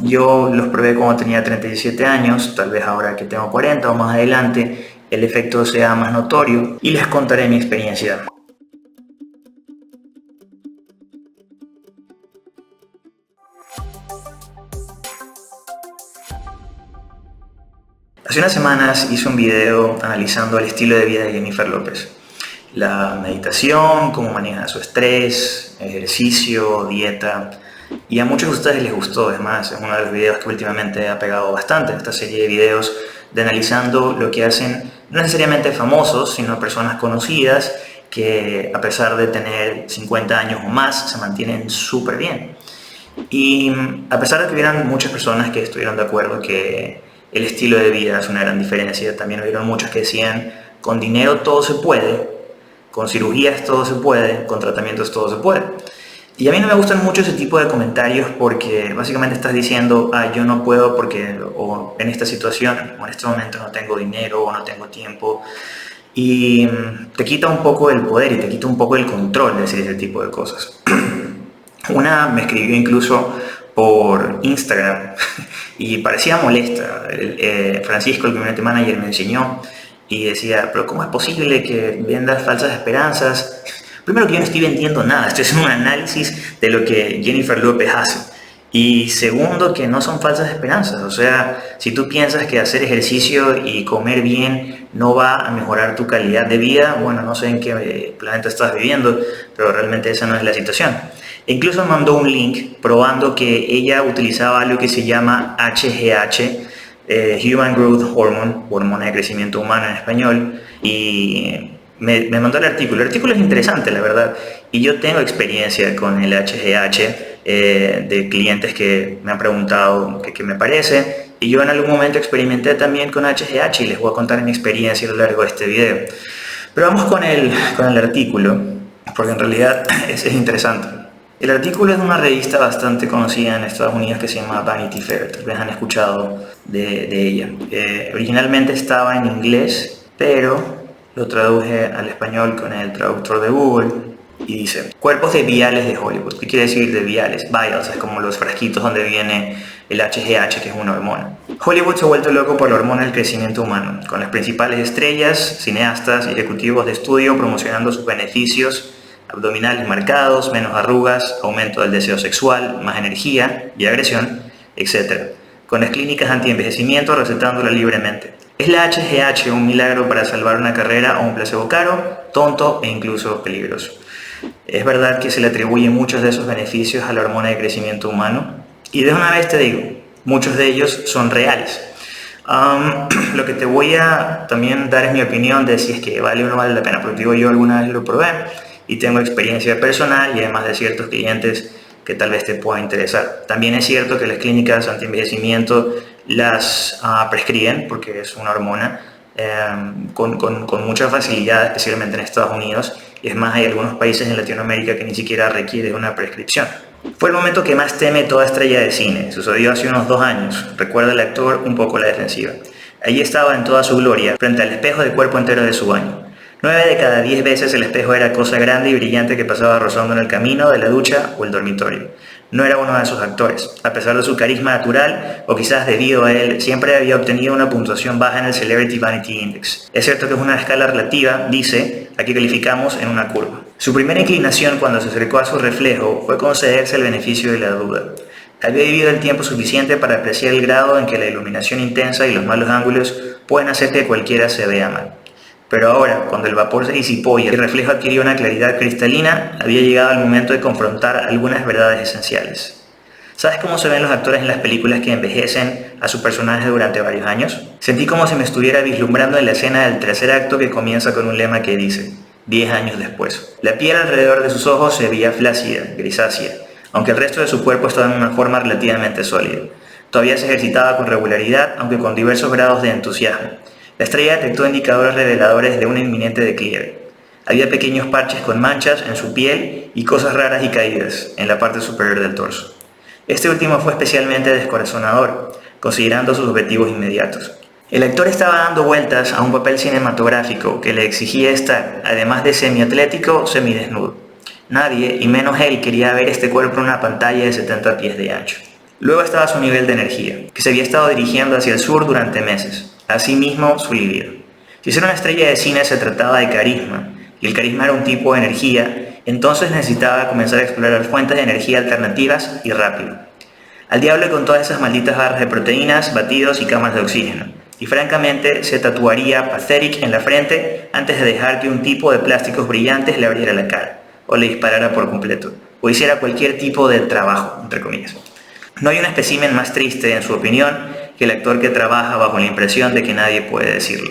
Yo los probé cuando tenía 37 años, tal vez ahora que tengo 40 o más adelante el efecto sea más notorio y les contaré mi experiencia. Hace unas semanas hice un video analizando el estilo de vida de Jennifer López. La meditación, cómo maneja su estrés, ejercicio, dieta. Y a muchos de ustedes les gustó, además, es uno de los videos que últimamente ha pegado bastante, esta serie de videos de analizando lo que hacen no necesariamente famosos, sino personas conocidas que a pesar de tener 50 años o más, se mantienen súper bien. Y a pesar de que hubieran muchas personas que estuvieron de acuerdo que el estilo de vida es una gran diferencia, también hubieron muchos que decían, con dinero todo se puede, con cirugías todo se puede, con tratamientos todo se puede. Y a mí no me gustan mucho ese tipo de comentarios porque básicamente estás diciendo, yo no puedo porque o en esta situación o en este momento no tengo dinero o no tengo tiempo. Y te quita un poco el poder y te quita un poco el control de decir ese tipo de cosas. Una me escribió incluso por Instagram y parecía molesta. Francisco, el community manager, me enseñó y decía, pero ¿cómo es posible que vendas falsas esperanzas? Primero que yo no estoy vendiendo nada, estoy haciendo un análisis de lo que Jennifer López hace. Y segundo, que no son falsas esperanzas. O sea, si tú piensas que hacer ejercicio y comer bien no va a mejorar tu calidad de vida, bueno, no sé en qué planeta estás viviendo, pero realmente esa no es la situación. E incluso me mandó un link probando que ella utilizaba algo que se llama HGH, Human Growth Hormone, hormona de crecimiento humano en español, y me mandó el artículo. El artículo es interesante, la verdad, y yo tengo experiencia con el HGH de clientes que me han preguntado qué me parece, y yo en algún momento experimenté también con HGH y les voy a contar mi experiencia a lo largo de este video. Pero vamos con el artículo, porque en realidad es interesante. El artículo es de una revista bastante conocida en Estados Unidos que se llama Vanity Fair, tal vez han escuchado de ella. Originalmente estaba en inglés, pero lo traduje al español con el traductor de Google y dice, cuerpos de viales de Hollywood. ¿Qué quiere decir de viales? Vials, es como los frasquitos donde viene el HGH, que es una hormona. Hollywood se ha vuelto loco por la hormona del crecimiento humano, con las principales estrellas, cineastas y ejecutivos de estudio promocionando sus beneficios: abdominales marcados, menos arrugas, aumento del deseo sexual, más energía y agresión, etc. Con las clínicas anti-envejecimiento recetándola libremente. ¿Es la HGH un milagro para salvar una carrera o un placebo caro, tonto e incluso peligroso? Es verdad que se le atribuyen muchos de esos beneficios a la hormona de crecimiento humano, y de una vez te digo, muchos de ellos son reales. Lo que te voy a también dar es mi opinión de si es que vale o no vale la pena, porque digo, yo alguna vez lo probé y tengo experiencia personal y además de ciertos clientes que tal vez te pueda interesar. También es cierto que las clínicas anti-envejecimiento las prescriben porque es una hormona con mucha facilidad, especialmente en Estados Unidos, y es más, hay algunos países en Latinoamérica que ni siquiera requiere una prescripción. Fue el momento que más teme toda estrella de cine. Sucedió hace unos 2 años. Recuerda el actor un poco la defensiva. Allí estaba en toda su gloria, frente al espejo del cuerpo entero de su baño. 9 de cada 10 veces el espejo era cosa grande y brillante que pasaba rozando en el camino de la ducha o el dormitorio. No era uno de esos actores. A pesar de su carisma natural, o quizás debido a él, siempre había obtenido una puntuación baja en el Celebrity Vanity Index. Es cierto que es una escala relativa, dice, aquí calificamos en una curva. Su primera inclinación cuando se acercó a su reflejo fue concederse el beneficio de la duda. Había vivido el tiempo suficiente para apreciar el grado en que la iluminación intensa y los malos ángulos pueden hacer que cualquiera se vea mal. Pero ahora, cuando el vapor se disipó y el reflejo adquirió una claridad cristalina, había llegado el momento de confrontar algunas verdades esenciales. ¿Sabes cómo se ven los actores en las películas que envejecen a su personaje durante varios años? Sentí como si me estuviera vislumbrando en la escena del tercer acto que comienza con un lema que dice, 10 años después. La piel alrededor de sus ojos se veía flácida, grisácea, aunque el resto de su cuerpo estaba en una forma relativamente sólida. Todavía se ejercitaba con regularidad, aunque con diversos grados de entusiasmo. La estrella detectó indicadores reveladores de un inminente declive. Había pequeños parches con manchas en su piel y cosas raras y caídas en la parte superior del torso. Este último fue especialmente descorazonador, considerando sus objetivos inmediatos. El actor estaba dando vueltas a un papel cinematográfico que le exigía estar, además de semiatlético, semidesnudo. Nadie, y menos él, quería ver este cuerpo en una pantalla de 70 pies de ancho. Luego estaba su nivel de energía, que se había estado dirigiendo hacia el sur durante meses. Asimismo, su libido. Si ser una estrella de cine se trataba de carisma, y el carisma era un tipo de energía, entonces necesitaba comenzar a explorar fuentes de energía alternativas y rápido. Al diablo con todas esas malditas barras de proteínas, batidos y cámaras de oxígeno. Y francamente se tatuaría Pathetic en la frente antes de dejar que un tipo de plásticos brillantes le abriera la cara, o le disparara por completo, o hiciera cualquier tipo de trabajo, entre comillas. No hay un espécimen más triste, en su opinión, que el actor que trabaja bajo la impresión de que nadie puede decirlo.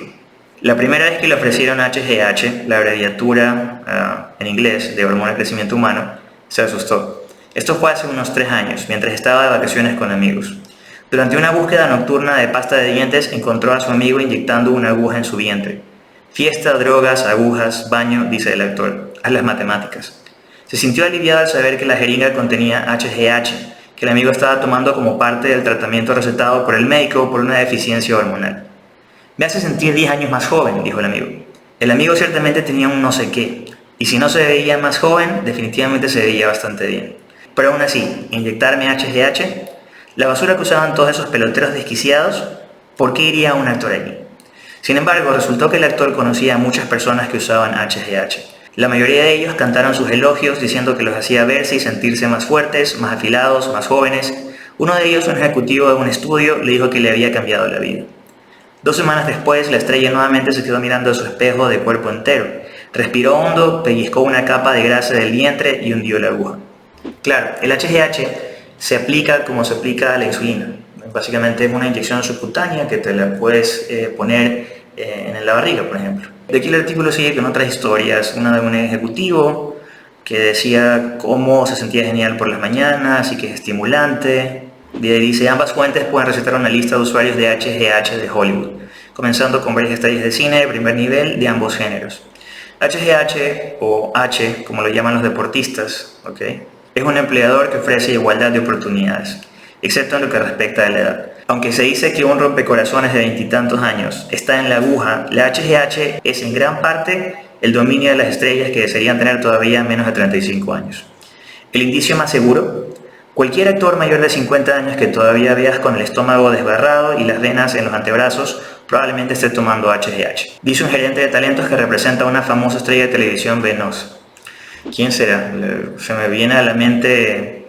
La primera vez que le ofrecieron HGH, la abreviatura en inglés de hormona de crecimiento humano, se asustó. Esto fue hace unos 3 años, mientras estaba de vacaciones con amigos. Durante una búsqueda nocturna de pasta de dientes, encontró a su amigo inyectando una aguja en su vientre. Fiesta, drogas, agujas, baño, dice el actor. Haz las matemáticas. Se sintió aliviado al saber que la jeringa contenía HGH, que el amigo estaba tomando como parte del tratamiento recetado por el médico por una deficiencia hormonal. Me hace sentir 10 años más joven, dijo el amigo. El amigo ciertamente tenía un no sé qué, y si no se veía más joven, definitivamente se veía bastante bien. Pero aún así, inyectarme HGH, la basura que usaban todos esos peloteros desquiciados, ¿por qué iría un actor allí? Sin embargo, resultó que el actor conocía a muchas personas que usaban HGH. La mayoría de ellos cantaron sus elogios diciendo que los hacía verse y sentirse más fuertes, más afilados, más jóvenes. Uno de ellos, un ejecutivo de un estudio, le dijo que le había cambiado la vida. 2 semanas después, la estrella nuevamente se quedó mirando a su espejo de cuerpo entero. Respiró hondo, pellizcó una capa de grasa del vientre y hundió la aguja. Claro, el HGH se aplica como se aplica a la insulina. Básicamente es una inyección subcutánea que te la puedes poner en la barriga, por ejemplo. De aquí el artículo sigue con otras historias. Una de un ejecutivo que decía cómo se sentía genial por las mañanas y que es estimulante. Dice, ambas fuentes pueden recetar una lista de usuarios de HGH de Hollywood, comenzando con varias estrellas de cine de primer nivel de ambos géneros. HGH, o H, como lo llaman los deportistas, ¿okay? Es un empleador que ofrece igualdad de oportunidades, excepto en lo que respecta a la edad. Aunque se dice que un rompecorazones de 20 y tantos años está en la aguja, la HGH es en gran parte el dominio de las estrellas que desearían tener todavía menos de 35 años. El indicio más seguro: cualquier actor mayor de 50 años que todavía veas con el estómago desbarrado y las venas en los antebrazos probablemente esté tomando HGH. Dice un gerente de talentos que representa a una famosa estrella de televisión venosa. ¿Quién será? Se me viene a la mente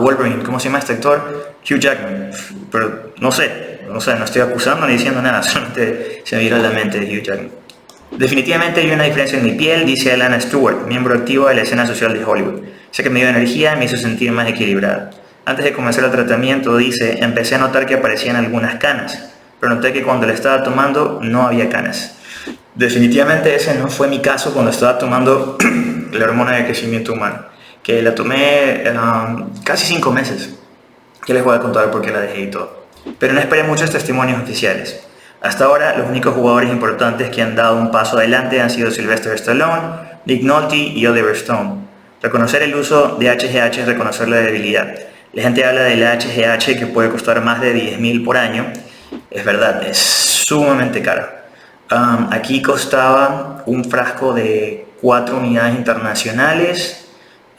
Wolverine. ¿Cómo se llama este actor? Hugh Jackman. Pero no sé, no estoy acusando ni diciendo nada, solamente se me vino a la mente Hugh Jackman. Definitivamente hay una diferencia en mi piel, dice Alana Stewart, miembro activo de la escena social de Hollywood. Sé que me dio energía y me hizo sentir más equilibrada. Antes de comenzar el tratamiento, dice, empecé a notar que aparecían algunas canas, pero noté que cuando la estaba tomando no había canas. Definitivamente ese no fue mi caso cuando estaba tomando la hormona de crecimiento humano, que la tomé casi 5 meses. Que les voy a contar por qué la dejé y todo. Pero no esperé muchos testimonios oficiales. Hasta ahora, los únicos jugadores importantes que han dado un paso adelante han sido Sylvester Stallone, Nick Nolte y Oliver Stone. Reconocer el uso de HGH es reconocer la debilidad. La gente habla de la HGH que puede costar más de 10.000 por año. Es verdad, es sumamente caro. Aquí costaba un frasco de 4 unidades internacionales,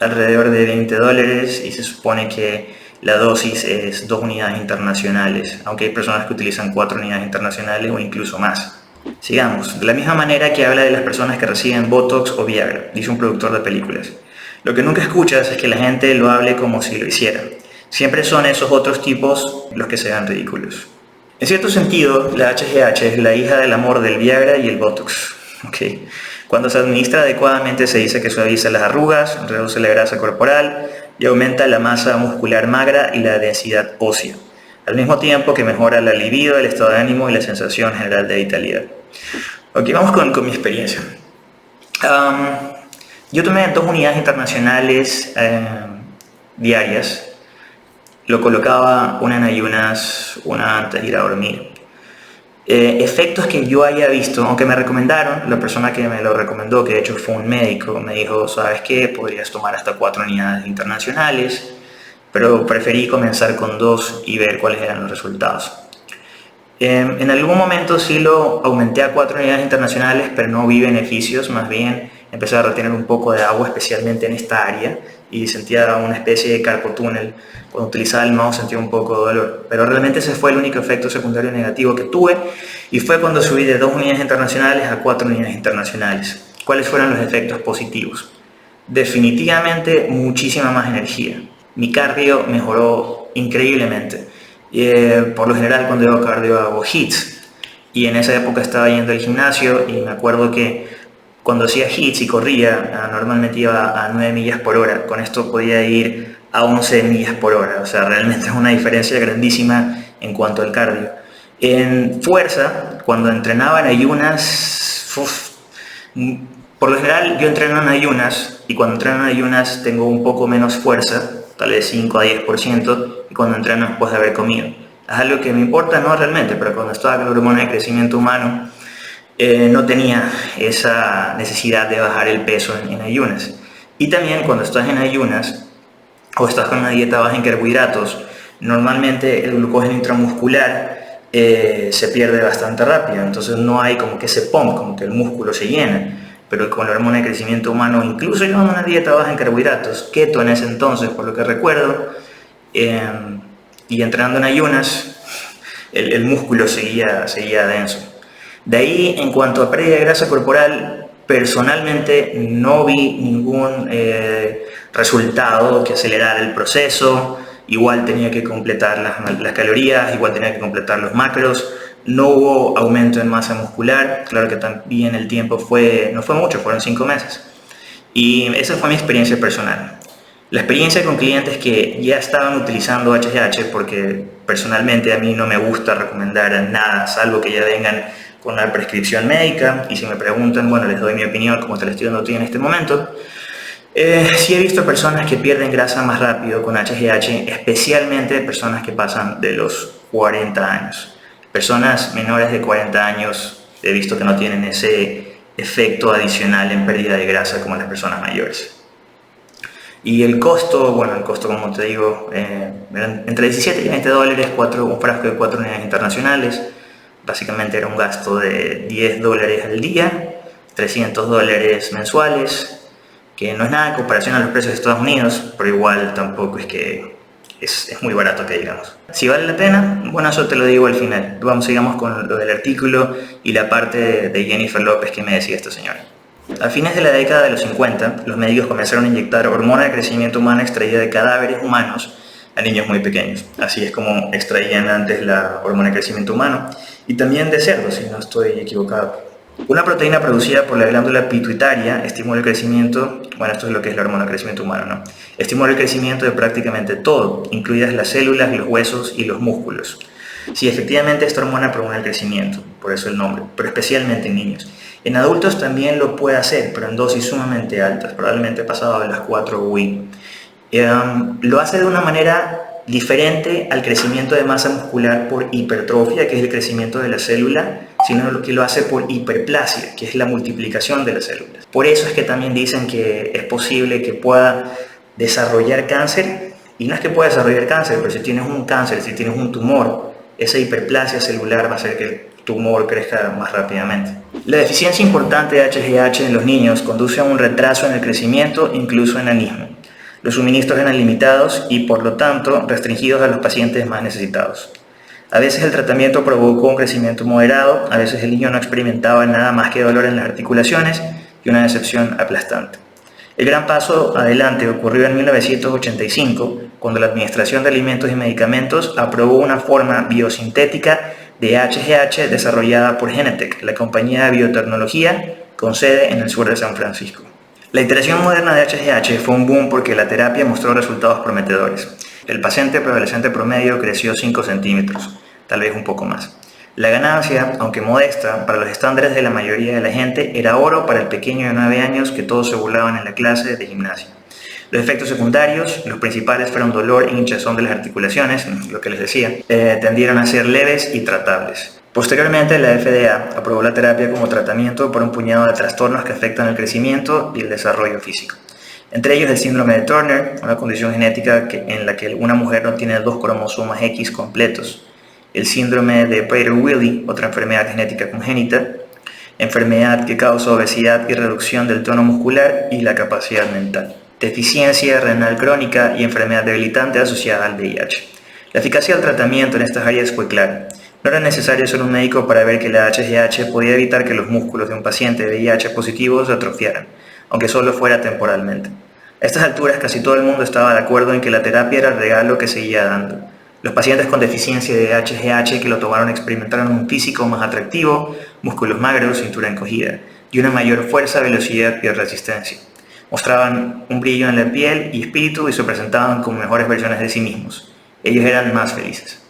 alrededor de $20, y se supone que la dosis es 2 unidades internacionales, aunque hay personas que utilizan 4 unidades internacionales o incluso más. Sigamos. De la misma manera que habla de las personas que reciben Botox o Viagra, dice un productor de películas. Lo que nunca escuchas es que la gente lo hable como si lo hiciera. Siempre son esos otros tipos los que se ven ridículos. En cierto sentido, la HGH es la hija del amor del Viagra y el Botox. ¿Okay? Cuando se administra adecuadamente se dice que suaviza las arrugas, reduce la grasa corporal y aumenta la masa muscular magra y la densidad ósea, al mismo tiempo que mejora la libido, el estado de ánimo y la sensación general de vitalidad. Ok, vamos con mi experiencia. Yo tomé 2 unidades internacionales diarias. Lo colocaba una en ayunas, una antes de ir a dormir. Efectos que yo haya visto, aunque me recomendaron, la persona que me lo recomendó, que de hecho fue un médico, me dijo, ¿sabes qué? Podrías tomar hasta 4 unidades internacionales, pero preferí comenzar con 2 y ver cuáles eran los resultados. En algún momento sí lo aumenté a 4 unidades internacionales, pero no vi beneficios, más bien empecé a retener un poco de agua, especialmente en esta área, y sentía una especie de carpal túnel. Cuando utilizaba el mouse sentía un poco de dolor, pero realmente ese fue el único efecto secundario negativo que tuve, y fue cuando subí de 2 unidades internacionales a 4 unidades internacionales. ¿Cuáles fueron los efectos positivos? Definitivamente muchísima más energía. Mi cardio mejoró increíblemente. Por lo general cuando hago cardio hago hits, y en esa época estaba yendo al gimnasio y me acuerdo que cuando hacía hits y corría, normalmente iba a 9 millas por hora. Con esto podía ir a 11 millas por hora. O sea, realmente es una diferencia grandísima en cuanto al cardio. En fuerza, cuando entrenaba en ayunas, por lo general yo entreno en ayunas, y cuando entreno en ayunas tengo un poco menos fuerza, tal vez 5 a 10%, y cuando entreno después de haber comido. Es algo que me importa, no realmente, pero cuando estaba con la hormona de crecimiento humano, no tenía esa necesidad de bajar el peso en ayunas. Y también cuando estás en ayunas o estás con una dieta baja en carbohidratos, normalmente el glucógeno intramuscular se pierde bastante rápido, entonces no hay como que ese pump, como que el músculo se llena. Pero con la hormona de crecimiento humano, incluso llevando una dieta baja en carbohidratos, keto en ese entonces, por lo que recuerdo, y entrenando en ayunas, el músculo seguía denso. De ahí, en cuanto a pérdida de grasa corporal, personalmente no vi ningún resultado que acelerara el proceso. Igual tenía que completar las calorías, igual tenía que completar los macros. No hubo aumento en masa muscular. Claro que también el tiempo no fue mucho, fueron 5 meses. Y esa fue mi experiencia personal. La experiencia con clientes que ya estaban utilizando HGH, porque personalmente a mí no me gusta recomendar nada, salvo que ya vengan con una prescripción médica, y si me preguntan, bueno, les doy mi opinión como te la estoy dando a ti en este momento. Sí he visto personas que pierden grasa más rápido con HGH, especialmente personas que pasan de los 40 años. Personas menores de 40 años he visto que no tienen ese efecto adicional en pérdida de grasa como las personas mayores. Y el costo, bueno, el costo como te digo, entre 17 y 20 dólares, un frasco de 4 unidades internacionales. Básicamente era un gasto de 10 dólares al día, 300 dólares mensuales, que no es nada en comparación a los precios de Estados Unidos, pero igual tampoco es que es muy barato, que digamos. Si vale la pena, bueno, eso te lo digo al final. Sigamos con lo del artículo y la parte de Jennifer López que me decía esta señora. A fines de la década de los 50, los médicos comenzaron a inyectar hormona de crecimiento humana extraída de cadáveres humanos a niños muy pequeños. Así es como extraían antes la hormona de crecimiento humano, y también de cerdos, si no estoy equivocado. Una proteína producida por la glándula pituitaria estimula el crecimiento, bueno, esto es lo que es la hormona de crecimiento humano, ¿no? Estimula el crecimiento de prácticamente todo, incluidas las células, los huesos y los músculos. Sí, efectivamente esta hormona promueve el crecimiento, por eso el nombre, pero especialmente en niños. En adultos también lo puede hacer, pero en dosis sumamente altas, probablemente pasado de las 4 UI. Lo hace de una manera diferente al crecimiento de masa muscular por hipertrofia, que es el crecimiento de la célula, sino que lo hace por hiperplasia, que es la multiplicación de las células. Por eso es que también dicen que es posible que pueda desarrollar cáncer, y no es que pueda desarrollar cáncer, pero si tienes un cáncer, si tienes un tumor, esa hiperplasia celular va a hacer que el tumor crezca más rápidamente. La deficiencia importante de HGH en los niños conduce a un retraso en el crecimiento, incluso enanismo. Los suministros eran limitados y, por lo tanto, restringidos a los pacientes más necesitados. A veces el tratamiento provocó un crecimiento moderado, a veces el niño no experimentaba nada más que dolor en las articulaciones y una decepción aplastante. El gran paso adelante ocurrió en 1985, cuando la Administración de Alimentos y Medicamentos aprobó una forma biosintética de HGH desarrollada por Genentech, la compañía de biotecnología con sede en el sur de San Francisco. La iteración moderna de HGH fue un boom porque la terapia mostró resultados prometedores. El paciente preadolescente promedio creció 5 centímetros, tal vez un poco más. La ganancia, aunque modesta, para los estándares de la mayoría de la gente, era oro para el pequeño de 9 años que todos se burlaban en la clase de gimnasia. Los efectos secundarios, los principales fueron dolor e hinchazón de las articulaciones, lo que les decía, tendieron a ser leves y tratables. Posteriormente, la FDA aprobó la terapia como tratamiento para un puñado de trastornos que afectan el crecimiento y el desarrollo físico. Entre ellos el síndrome de Turner, una condición genética en la que una mujer no tiene 2 cromosomas X completos. El síndrome de Prader-Willi, otra enfermedad genética congénita, enfermedad que causa obesidad y reducción del tono muscular y la capacidad mental. deficiencia renal crónica y enfermedad debilitante asociada al VIH. La eficacia del tratamiento en estas áreas fue clara. No era necesario ser un médico para ver que la HGH podía evitar que los músculos de un paciente de VIH positivo se atrofiaran, aunque solo fuera temporalmente. A estas alturas casi todo el mundo estaba de acuerdo en que la terapia era el regalo que seguía dando. Los pacientes con deficiencia de HGH que lo tomaron experimentaron un físico más atractivo, músculos magros, cintura encogida, y una mayor fuerza, velocidad y resistencia. Mostraban un brillo en la piel y espíritu y se presentaban como mejores versiones de sí mismos. Ellos eran más felices.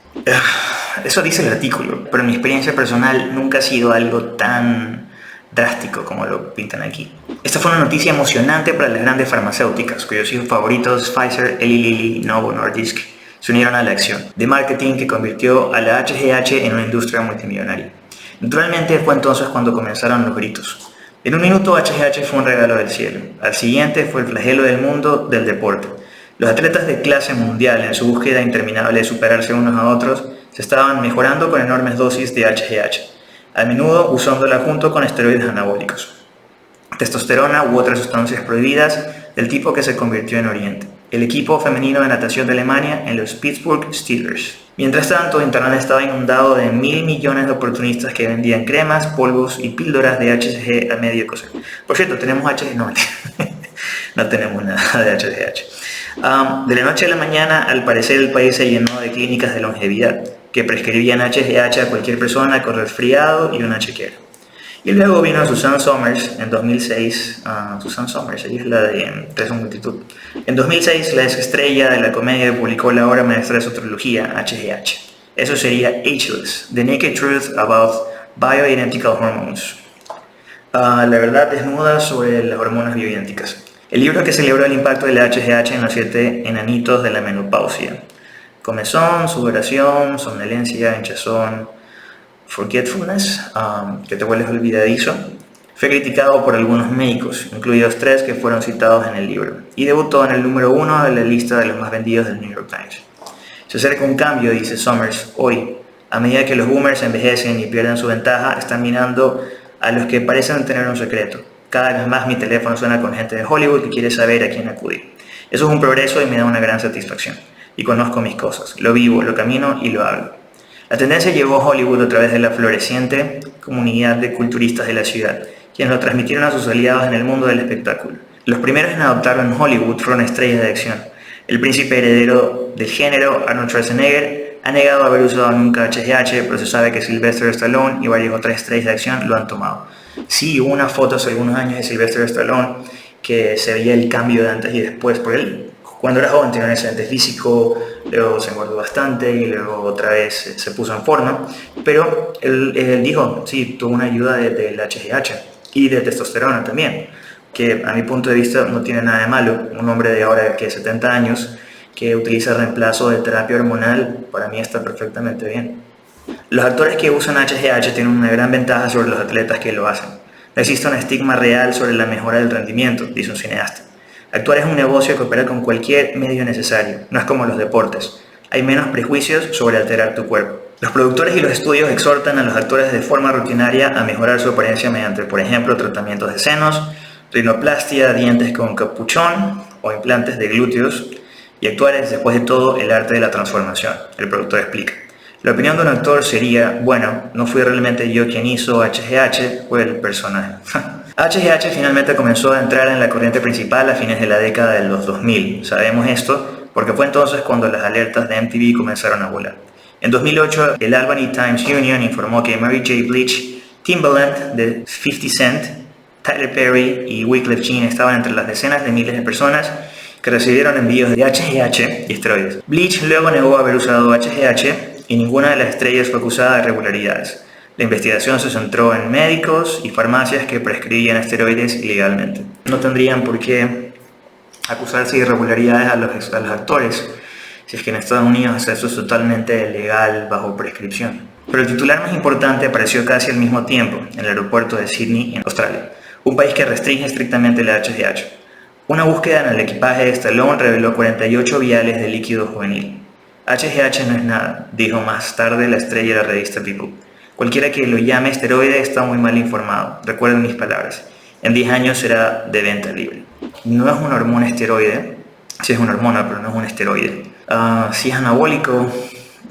Eso dice el artículo, pero en mi experiencia personal nunca ha sido algo tan drástico como lo pintan aquí. Esta fue una noticia emocionante para las grandes farmacéuticas, cuyos hijos favoritos, Pfizer, Eli Lilly, Novo Nordisk, se unieron a la acción de marketing que convirtió a la HGH en una industria multimillonaria. Naturalmente fue entonces cuando comenzaron los gritos. En un minuto HGH fue un regalo del cielo, al siguiente fue el flagelo del mundo del deporte. Los atletas de clase mundial, en su búsqueda interminable de superarse unos a otros, se estaban mejorando con enormes dosis de HGH, a menudo usándola junto con esteroides anabólicos, testosterona u otras sustancias prohibidas del tipo que se convirtió en Oriente. El equipo femenino de natación de Alemania en los Pittsburgh Steelers. Mientras tanto, Internet estaba inundado de 1.000 millones de oportunistas que vendían cremas, polvos y píldoras de HCG a medio coser. Por cierto, tenemos HCG, no tenemos nada de HGH. De la noche a la mañana, al parecer el país se llenó de clínicas de longevidad que prescribían HGH a cualquier persona con resfriado y una chequera. Y luego vino Suzanne Somers en 2006. Suzanne Somers, ella es la de Tres en Multitud. En 2006, la estrella de la comedia publicó la obra maestra de su trilogía, HGH. Eso sería Ageless, The Naked Truth About Bioidentical Hormones. La verdad desnuda sobre las hormonas bioidénticas. El libro que celebró el impacto de la HGH en los 7 enanitos de la menopausia. Comezón, sudoración, somnolencia, hinchazón, forgetfulness, que te vuelves olvidadizo, fue criticado por algunos médicos, incluidos 3 que fueron citados en el libro, y debutó en el número 1 de la lista de los más vendidos del New York Times. Se acerca un cambio, dice Somers, hoy. A medida que los boomers envejecen y pierden su ventaja, están mirando a los que parecen tener un secreto. Cada vez más mi teléfono suena con gente de Hollywood que quiere saber a quién acudir. Eso es un progreso y me da una gran satisfacción. Y conozco mis cosas, lo vivo, lo camino y lo hablo. La tendencia llegó a Hollywood a través de la floreciente comunidad de culturistas de la ciudad, quienes lo transmitieron a sus aliados en el mundo del espectáculo. Los primeros en adoptarlo en Hollywood fueron estrellas de acción. El príncipe heredero del género, Arnold Schwarzenegger, ha negado haber usado nunca HGH, pero se sabe que Sylvester Stallone y varias otras estrellas de acción lo han tomado. Sí, hubo una foto hace algunos años de Sylvester Stallone que se veía el cambio de antes y después, por él. Cuando era joven tenía un excelente físico, luego se engordó bastante y luego otra vez se puso en forma, pero él dijo, sí, tuvo una ayuda del HGH y de testosterona también, que a mi punto de vista no tiene nada de malo. Un hombre de ahora que 70 años que utiliza reemplazo de terapia hormonal, para mí está perfectamente bien. Los actores que usan HGH tienen una gran ventaja sobre los atletas que lo hacen. No existe un estigma real sobre la mejora del rendimiento, dice un cineasta. Actuar es un negocio que opera con cualquier medio necesario, no es como los deportes. Hay menos prejuicios sobre alterar tu cuerpo. Los productores y los estudios exhortan a los actores de forma rutinaria a mejorar su apariencia mediante, por ejemplo, tratamientos de senos, rinoplastia, dientes con capuchón o implantes de glúteos. Y actuar es, después de todo, el arte de la transformación, el productor explica. La opinión de un actor sería, bueno, no fui realmente yo quien hizo HGH, fue el personaje. HGH finalmente comenzó a entrar en la corriente principal a fines de la década de los 2000. Sabemos esto porque fue entonces cuando las alertas de MTV comenzaron a volar. En 2008, el Albany Times Union informó que Mary J. Blige, Timbaland de 50 Cent, Tyler Perry y Wyclef Jean estaban entre las decenas de miles de personas que recibieron envíos de HGH y esteroides. Blige luego negó haber usado HGH y ninguna de las estrellas fue acusada de irregularidades. La investigación se centró en médicos y farmacias que prescribían esteroides ilegalmente. No tendrían por qué acusarse de irregularidades a los actores, si es que en Estados Unidos eso es totalmente legal bajo prescripción. Pero el titular más importante apareció casi al mismo tiempo en el aeropuerto de Sydney, en Australia, un país que restringe estrictamente la HGH. Una búsqueda en el equipaje de Stallone reveló 48 viales de líquido juvenil. HGH no es nada, dijo más tarde la estrella de la revista People. Cualquiera que lo llame esteroide está muy mal informado. Recuerden mis palabras. En 10 años será de venta libre. no es una hormona esteroide. Sí es una hormona, pero no es un esteroide. Si es anabólico,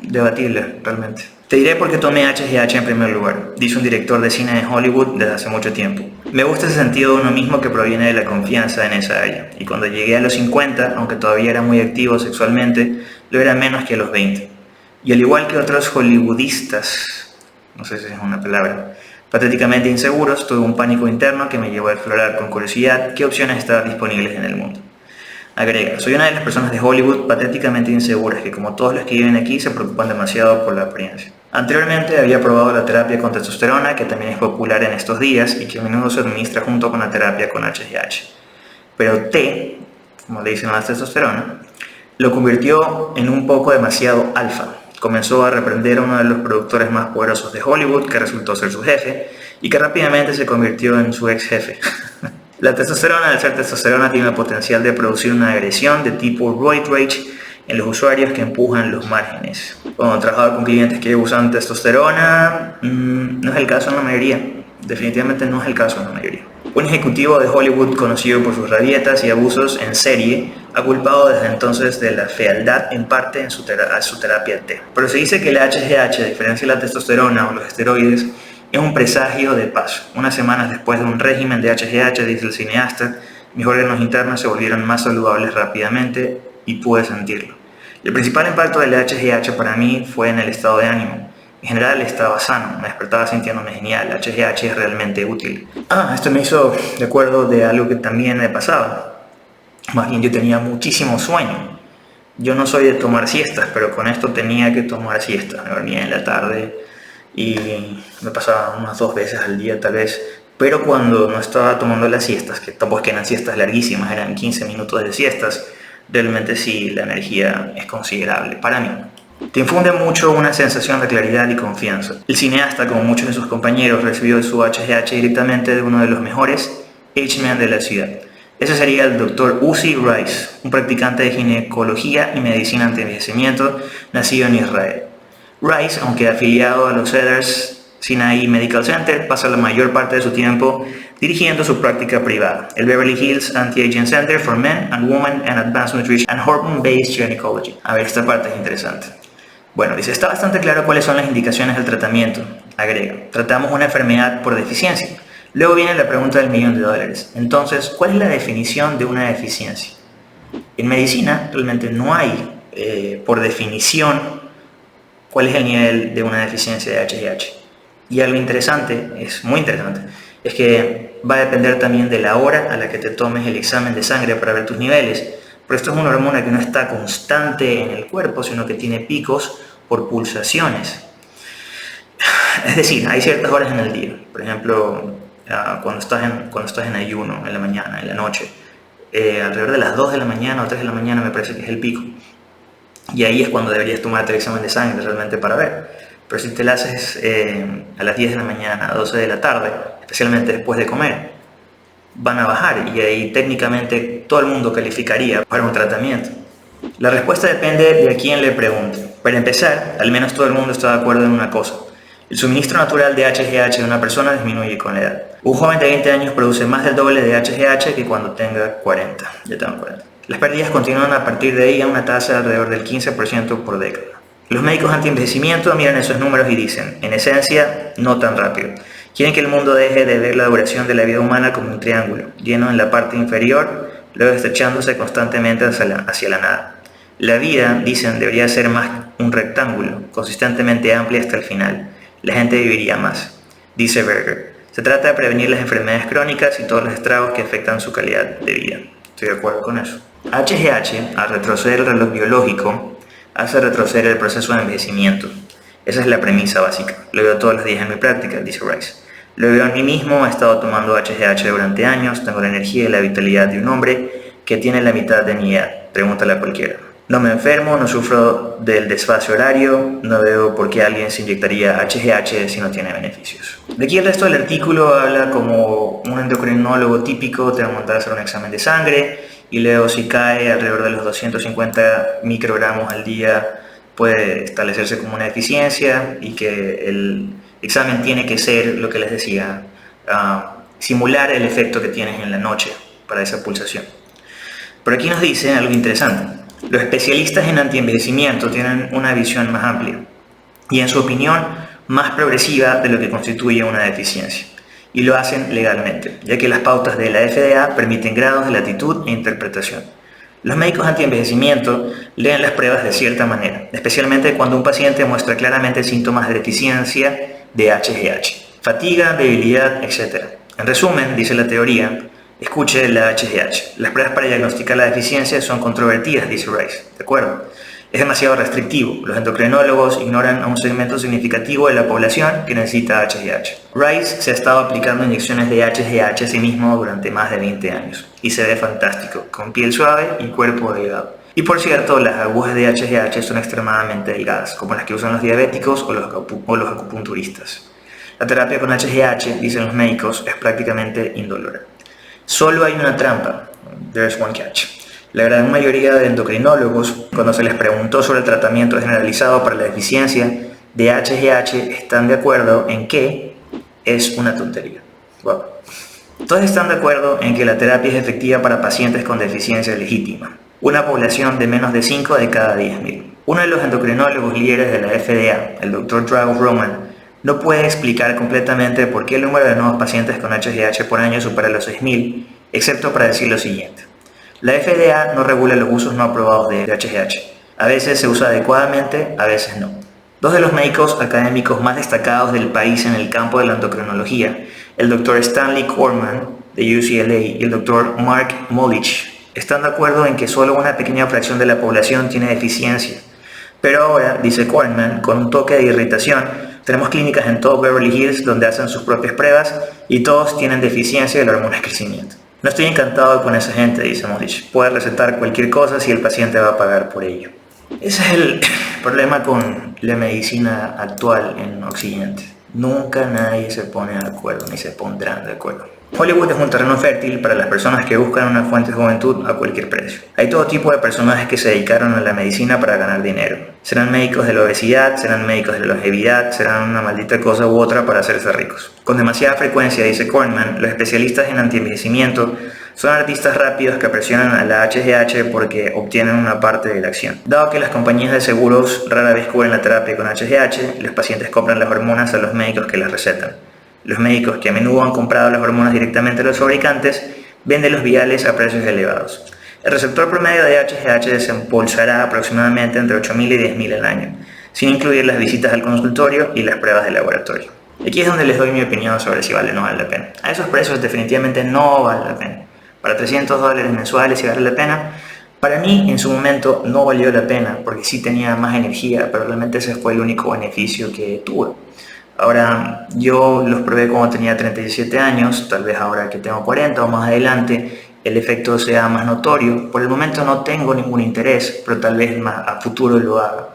debatible realmente. Te diré por qué tomé HGH en primer lugar, dice un director de cine de Hollywood desde hace mucho tiempo. Me gusta ese sentido de uno mismo que proviene de la confianza en esa área, y cuando llegué a los 50, aunque todavía era muy activo sexualmente, lo era menos que a los 20. Y al igual que otros hollywoodistas, no sé si es una palabra, patéticamente inseguros, tuve un pánico interno que me llevó a explorar con curiosidad qué opciones estaban disponibles en el mundo. Agrega, soy una de las personas de Hollywood patéticamente inseguras que, como todos los que viven aquí, se preocupan demasiado por la apariencia. Anteriormente había probado la terapia con testosterona, que también es popular en estos días y que a menudo se administra junto con la terapia con HGH. Pero T, como le dicen a la testosterona, lo convirtió en un poco demasiado alfa. Comenzó a reprender a uno de los productores más poderosos de Hollywood, que resultó ser su jefe, y que rápidamente se convirtió en su ex jefe. La testosterona, al ser testosterona, tiene el potencial de producir una agresión de tipo roid rage en los usuarios que empujan los márgenes. Cuando he trabajado con clientes que usan testosterona, no es el caso en la mayoría. Definitivamente no es el caso en la mayoría. Un ejecutivo de Hollywood conocido por sus rabietas y abusos en serie ha culpado desde entonces de la fealdad en parte en su terapia T. Pero se dice que la HGH, a diferencia de la testosterona o los esteroides, es un presagio de paz. Unas semanas después de un régimen de HGH, dice el cineasta, mis órganos internos se volvieron más saludables rápidamente y pude sentirlo. El principal impacto del HGH para mí fue en el estado de ánimo. En general estaba sano, me despertaba sintiéndome genial, HGH es realmente útil. Esto me hizo recuerdo de algo que también me pasaba. Más bien yo tenía muchísimo sueño. Yo no soy de tomar siestas, pero con esto tenía que tomar siestas. Me dormía en la tarde y me pasaba unas 2 veces al día tal vez. Pero cuando no estaba tomando las siestas, que tampoco eran siestas larguísimas, eran 15 minutos de siestas, realmente sí la energía es considerable para mí. Te infunde mucho una sensación de claridad y confianza. El cineasta, como muchos de sus compañeros, recibió su HGH directamente de uno de los mejores H-Men de la ciudad. Ese sería el Dr. Uzi Rice, un practicante de ginecología y medicina anti-envejecimiento nacido en Israel. Rice, aunque afiliado a los Cedars Sinai Medical Center, pasa la mayor parte de su tiempo dirigiendo su práctica privada, el Beverly Hills Anti-Aging Center for Men and Women and Advanced Nutrition and Hormone-Based Gynecology. A ver, esta parte es interesante. Bueno, dice, está bastante claro cuáles son las indicaciones del tratamiento. Agrega, tratamos una enfermedad por deficiencia. Luego viene la pregunta del $1.000.000. Entonces, ¿cuál es la definición de una deficiencia? En medicina realmente no hay, por definición, cuál es el nivel de una deficiencia de HGH. Y algo interesante, es muy interesante, es que va a depender también de la hora a la que te tomes el examen de sangre para ver tus niveles. Pero esto es una hormona que no está constante en el cuerpo, sino que tiene picos por pulsaciones. Es decir, hay ciertas horas en el día. Por ejemplo, cuando estás en ayuno, en la mañana, en la noche, alrededor de las 2 de la mañana o 3 de la mañana me parece que es el pico. Y ahí es cuando deberías tomarte el examen de sangre realmente para ver. Pero si te lo haces a las 10 de la mañana, a 12 de la tarde, especialmente después de comer, van a bajar y ahí técnicamente todo el mundo calificaría para un tratamiento. La respuesta depende de a quién le pregunte. Para empezar, al menos todo el mundo está de acuerdo en una cosa. El suministro natural de HGH de una persona disminuye con la edad. Un joven de 20 años produce más del doble de HGH que cuando tenga 40. Ya tengo 40. Las pérdidas continúan a partir de ahí a una tasa de alrededor del 15% por década. Los médicos anti-envejecimiento miran esos números y dicen, en esencia, no tan rápido. Quieren que el mundo deje de ver la duración de la vida humana como un triángulo, lleno en la parte inferior, luego estrechándose constantemente hacia la nada. La vida, dicen, debería ser más un rectángulo, consistentemente amplia hasta el final. La gente viviría más, dice Berger. Se trata de prevenir las enfermedades crónicas y todos los estragos que afectan su calidad de vida. Estoy de acuerdo con eso. HGH, al retroceder el reloj biológico, hace retroceder el proceso de envejecimiento. Esa es la premisa básica. Lo veo todos los días en mi práctica, dice Rice. Lo veo en mí mismo, he estado tomando HGH durante años, tengo la energía y la vitalidad de un hombre que tiene la mitad de mi edad. Pregúntale a cualquiera. No me enfermo, no sufro del desfase horario, no veo por qué alguien se inyectaría HGH si no tiene beneficios. De aquí el resto del artículo habla como un endocrinólogo típico te va a mandar a hacer un examen de sangre y luego si cae alrededor de los 250 microgramos al día puede establecerse como una deficiencia y que el examen tiene que ser, lo que les decía, simular el efecto que tienes en la noche para esa pulsación. Pero aquí nos dice algo interesante. Los especialistas en antienvejecimiento tienen una visión más amplia y, en su opinión, más progresiva de lo que constituye una deficiencia. Y lo hacen legalmente, ya que las pautas de la FDA permiten grados de latitud e interpretación. Los médicos antienvejecimiento leen las pruebas de cierta manera, especialmente cuando un paciente muestra claramente síntomas de deficiencia de HGH, fatiga, debilidad, etc. En resumen, dice la teoría, escuche la HGH. Las pruebas para diagnosticar la deficiencia son controvertidas, dice Rice. ¿De acuerdo? Es demasiado restrictivo. Los endocrinólogos ignoran a un segmento significativo de la población que necesita HGH. Rice se ha estado aplicando inyecciones de HGH a sí mismo durante más de 20 años y se ve fantástico, con piel suave y cuerpo delgado. Y por cierto, las agujas de HGH son extremadamente delgadas, como las que usan los diabéticos o los acupunturistas. La terapia con HGH, dicen los médicos, es prácticamente indolora. Solo hay una trampa. There's one catch. La gran mayoría de endocrinólogos, cuando se les preguntó sobre el tratamiento generalizado para la deficiencia de HGH, están de acuerdo en que es una tontería. Wow. Todos están de acuerdo en que la terapia es efectiva para pacientes con deficiencia legítima, una población de menos de 5 de cada 10.000. Uno de los endocrinólogos líderes de la FDA, el Dr. Drago Roman, no puede explicar completamente por qué el número de nuevos pacientes con HGH por año supera los 6.000, excepto para decir lo siguiente. La FDA no regula los usos no aprobados de HGH. A veces se usa adecuadamente, a veces no. Dos de los médicos académicos más destacados del país en el campo de la endocrinología, el Dr. Stanley Korman de UCLA y el Dr. Mark Molich, están de acuerdo en que solo una pequeña fracción de la población tiene deficiencia. Pero ahora, dice Korman, con un toque de irritación, tenemos clínicas en todo Beverly Hills donde hacen sus propias pruebas y todos tienen deficiencia de la hormona de crecimiento. No estoy encantado con esa gente, dice Molich. Puede recetar cualquier cosa si el paciente va a pagar por ello. Ese es el problema con la medicina actual en Occidente. Nunca nadie se pone de acuerdo, ni se pondrán de acuerdo. Hollywood es un terreno fértil para las personas que buscan una fuente de juventud a cualquier precio. Hay todo tipo de personajes que se dedicaron a la medicina para ganar dinero. Serán médicos de la obesidad, serán médicos de la longevidad, serán una maldita cosa u otra para hacerse ricos. Con demasiada frecuencia, dice Kornman, los especialistas en antienvejecimiento son artistas rápidos que presionan a la HGH porque obtienen una parte de la acción. Dado que las compañías de seguros rara vez cubren la terapia con HGH, los pacientes compran las hormonas a los médicos que las recetan. Los médicos que a menudo han comprado las hormonas directamente a los fabricantes venden los viales a precios elevados. El receptor promedio de HGH desembolsará aproximadamente entre 8.000 y 10.000 al año, sin incluir las visitas al consultorio y las pruebas de laboratorio. Aquí es donde les doy mi opinión sobre si vale o no vale la pena. A esos precios definitivamente no vale la pena. Para $300 mensuales si vale la pena. Para mí en su momento no valió la pena porque sí tenía más energía, pero realmente ese fue el único beneficio que tuve. Ahora, yo los probé cuando tenía 37 años, tal vez ahora que tengo 40 o más adelante el efecto sea más notorio. Por el momento no tengo ningún interés, pero tal vez más a futuro lo haga.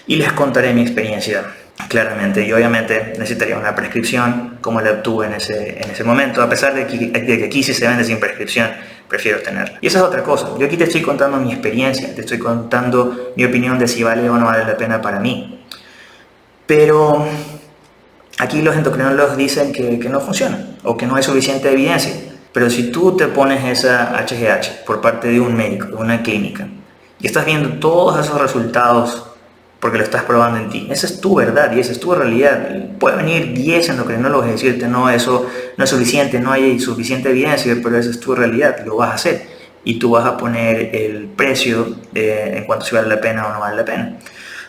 Y les contaré mi experiencia claramente. Y obviamente necesitaría una prescripción como la obtuve en ese momento. A pesar de que aquí sí se vende sin prescripción, prefiero tenerla. Y esa es otra cosa. Yo aquí te estoy contando mi experiencia, te estoy contando mi opinión de si vale o no vale la pena para mí. Pero aquí los endocrinólogos dicen que no funciona o que no hay suficiente evidencia. Pero si tú te pones esa HGH por parte de un médico, de una clínica, y estás viendo todos esos resultados porque lo estás probando en ti, esa es tu verdad y esa es tu realidad. Puede venir 10 endocrinólogos y decirte no, eso no es suficiente, no hay suficiente evidencia, pero esa es tu realidad, lo vas a hacer. Y tú vas a poner el precio en cuanto si vale la pena o no vale la pena.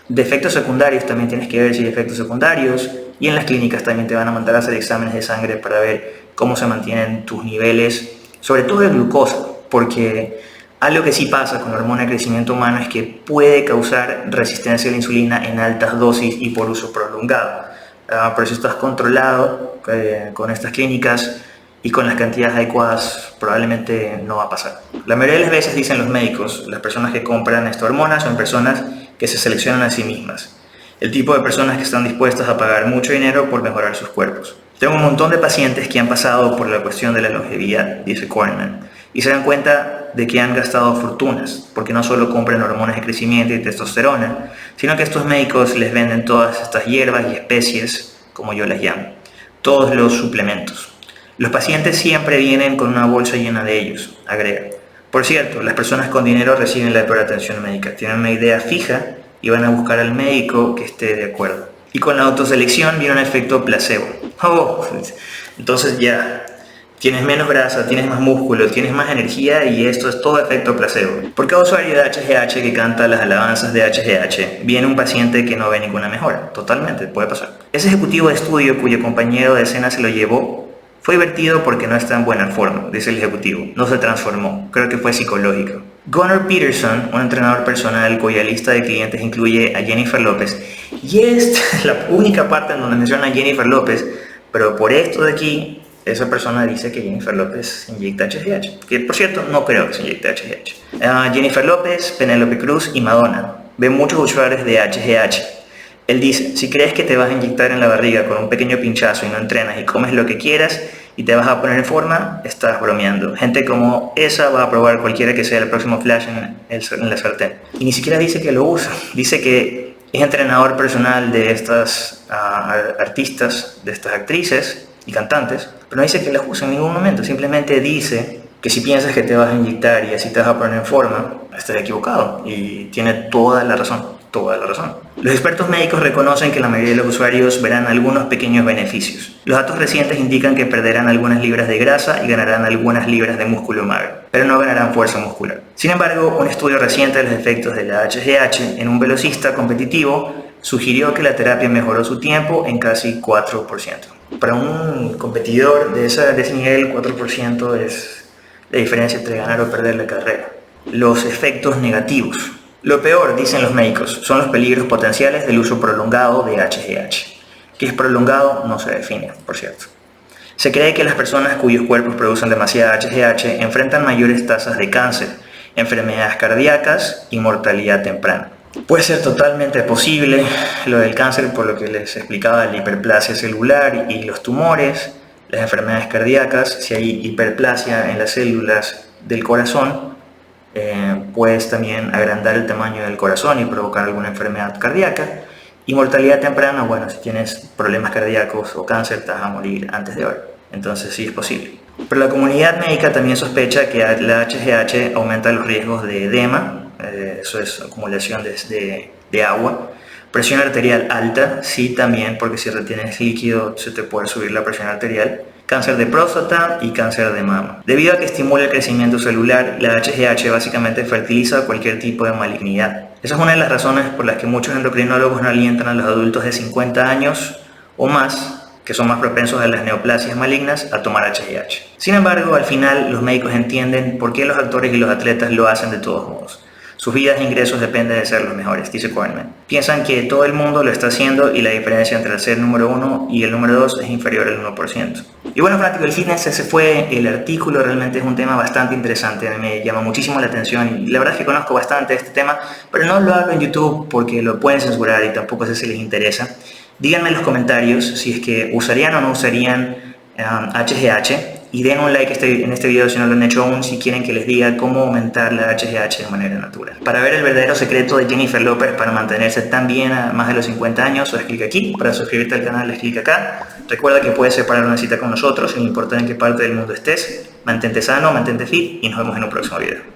De efectos secundarios también tienes que ver si hay efectos secundarios, y en las clínicas también te van a mandar a hacer exámenes de sangre para ver cómo se mantienen tus niveles, sobre todo de glucosa, porque algo que sí pasa con la hormona de crecimiento humano es que puede causar resistencia a la insulina en altas dosis y por uso prolongado. Pero si estás controlado con estas clínicas y con las cantidades adecuadas, probablemente no va a pasar. La mayoría de las veces, dicen los médicos, las personas que compran esta hormona son personas que se seleccionan a sí mismas. El tipo de personas que están dispuestas a pagar mucho dinero por mejorar sus cuerpos. Tengo un montón de pacientes que han pasado por la cuestión de la longevidad, dice Kornman, y se dan cuenta de que han gastado fortunas, porque no solo compran hormonas de crecimiento y testosterona, sino que estos médicos les venden todas estas hierbas y especies, como yo las llamo, todos los suplementos. Los pacientes siempre vienen con una bolsa llena de ellos, agrega. Por cierto, las personas con dinero reciben la peor atención médica, tienen una idea fija y van a buscar al médico que esté de acuerdo. Y con la autoselección viene un efecto placebo. Oh, entonces ya, tienes menos grasa, tienes más músculo, tienes más energía y esto es todo efecto placebo. Por cada usuario de HGH que canta las alabanzas de HGH, viene un paciente que no ve ninguna mejora. Totalmente, puede pasar. Ese ejecutivo de estudio cuyo compañero de escena se lo llevó fue divertido porque no está en buena forma, dice el ejecutivo. No se transformó, creo que fue psicológico. Gunnar Peterson, un entrenador personal cuya lista de clientes incluye a Jennifer López, y esta es la única parte en donde menciona a Jennifer López, pero por esto de aquí, esa persona dice que Jennifer López inyecta HGH, que por cierto no creo que se inyecte HGH. Jennifer López, Penélope Cruz y Madonna ven muchos usuarios de HGH. Él dice, si crees que te vas a inyectar en la barriga con un pequeño pinchazo y no entrenas y comes lo que quieras y te vas a poner en forma, estás bromeando. Gente como esa va a probar cualquiera que sea el próximo flash en la sartén. Y ni siquiera dice que lo usa, dice que es entrenador personal de estas artistas, de estas actrices y cantantes, pero no dice que las usa en ningún momento, simplemente dice que si piensas que te vas a inyectar y así te vas a poner en forma, estás equivocado y tiene toda la razón. Toda la razón. Los expertos médicos reconocen que la mayoría de los usuarios verán algunos pequeños beneficios. Los datos recientes indican que perderán algunas libras de grasa y ganarán algunas libras de músculo magro, pero no ganarán fuerza muscular. Sin embargo, un estudio reciente de los efectos de la HGH en un velocista competitivo sugirió que la terapia mejoró su tiempo en casi 4%. Para un competidor de ese nivel, 4% es la diferencia entre ganar o perder la carrera. Los efectos negativos. Lo peor, dicen los médicos, son los peligros potenciales del uso prolongado de HGH. ¿Qué es prolongado? No se define, por cierto. Se cree que las personas cuyos cuerpos producen demasiada HGH enfrentan mayores tasas de cáncer, enfermedades cardíacas y mortalidad temprana. Puede ser totalmente posible lo del cáncer, por lo que les explicaba, la hiperplasia celular y los tumores, las enfermedades cardíacas. Si hay hiperplasia en las células del corazón, puedes también agrandar el tamaño del corazón y provocar alguna enfermedad cardíaca. Y mortalidad temprana, bueno, si tienes problemas cardíacos o cáncer, te vas a morir antes de ahora. Entonces sí es posible. Pero la comunidad médica también sospecha que la HGH aumenta los riesgos de edema, eso es acumulación de agua. Presión arterial alta, sí también, porque si retienes líquido se te puede subir la presión arterial. Cáncer de próstata y cáncer de mama. Debido a que estimula el crecimiento celular, la HGH básicamente fertiliza cualquier tipo de malignidad. Esa es una de las razones por las que muchos endocrinólogos no alientan a los adultos de 50 años o más, que son más propensos a las neoplasias malignas, a tomar HGH. Sin embargo, al final los médicos entienden por qué los actores y los atletas lo hacen de todos modos. Sus vidas e ingresos dependen de ser los mejores, dice Coleman. Piensan que todo el mundo lo está haciendo y la diferencia entre el ser número 1 y el número 2 es inferior al 1%. Y bueno, fanático del fitness, ese fue el artículo. Realmente es un tema bastante interesante, a mí me llama muchísimo la atención y la verdad es que conozco bastante este tema, pero no lo hago en YouTube porque lo pueden censurar y tampoco sé si les interesa. Díganme en los comentarios si es que usarían o no usarían HGH. Y den un like en este video si no lo han hecho aún, si quieren que les diga cómo aumentar la HGH de manera natural. Para ver el verdadero secreto de Jennifer López para mantenerse tan bien a más de los 50 años, haz clic aquí. Para suscribirte al canal, haz clic acá. Recuerda que puedes separar una cita con nosotros, sin importar en qué parte del mundo estés. Mantente sano, mantente fit y nos vemos en un próximo video.